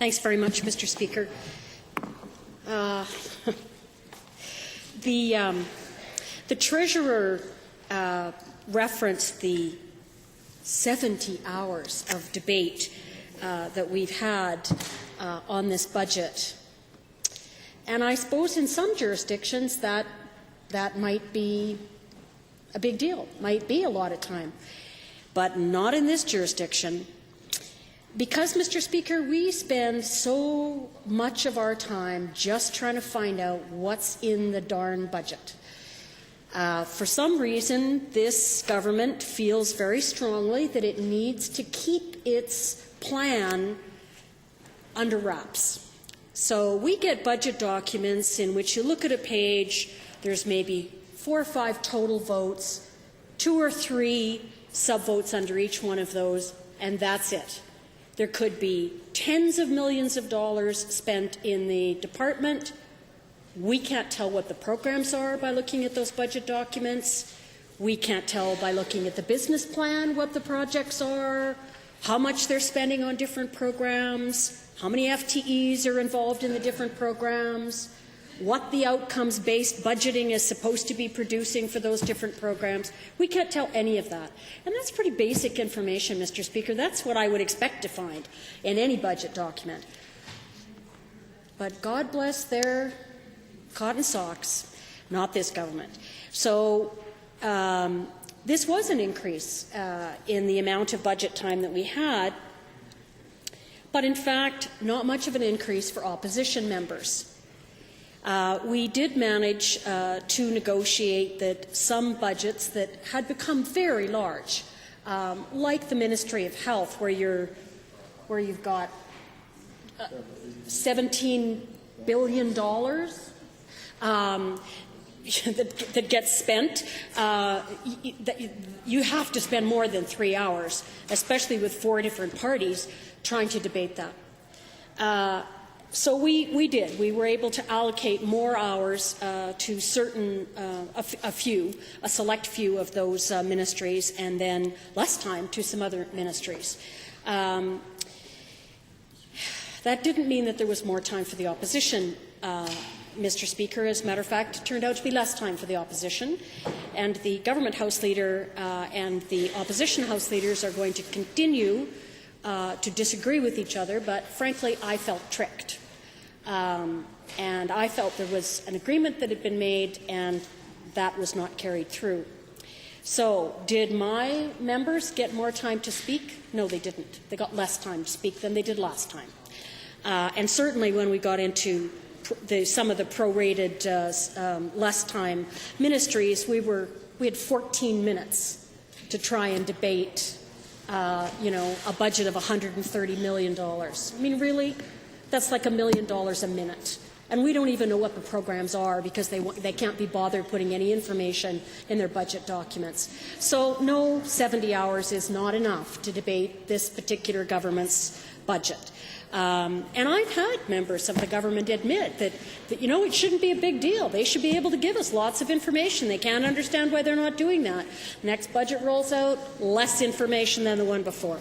Thanks very much, Mr. Speaker. The Treasurer referenced the 70 hours of debate that we've had on this budget. And I suppose in some jurisdictions that might be a big deal, might be a lot of time, but not in this jurisdiction. Because, Mr. Speaker, we spend so much of our time just trying to find out what's in the darn budget. For some reason, this government feels very strongly that it needs to keep its plan under wraps. So we get budget documents in which you look at a page, there's maybe 4 or 5 total votes, 2 or 3 subvotes under each one of those, and that's it. There could be tens of millions of dollars spent in the department. We can't tell what the programs are by looking at those budget documents. We can't tell by looking at the business plan what the projects are, how much they're spending on different programs, how many FTEs are involved in the different programs, what the outcomes-based budgeting is supposed to be producing for those different programs. We can't tell any of that. And that's pretty basic information, Mr. Speaker. That's what I would expect to find in any budget document. But God bless their cotton socks, not this government. So this was an increase in the amount of budget time that we had, but in fact, not much of an increase for opposition members. We did manage to negotiate that some budgets that had become very large, like the Ministry of Health, where you've got $17 billion that gets spent. You have to spend more than 3 hours, especially with 4 different parties trying to debate that. So we did. We were able to allocate more hours to certain, a select few of those ministries, and then less time to some other ministries. That didn't mean that there was more time for the opposition, Mr. Speaker. As a matter of fact, it turned out to be less time for the opposition, and the government House Leader and the opposition House Leaders are going to continue to disagree with each other, but frankly, I felt tricked. And I felt there was an agreement that had been made, and that was not carried through. So, did my members get more time to speak? No, they didn't. They got less time to speak than they did last time. And certainly when we got into some of the prorated less time ministries, we had 14 minutes to try and debate a budget of $130 million. I mean, really? That's like $1 million a minute. And we don't even know what the programs are because they can't be bothered putting any information in their budget documents. So no, 70 hours is not enough to debate this particular government's budget. And I've had members of the government admit that it shouldn't be a big deal. They should be able to give us lots of information. They can't understand why they're not doing that. Next budget rolls out, less information than the one before.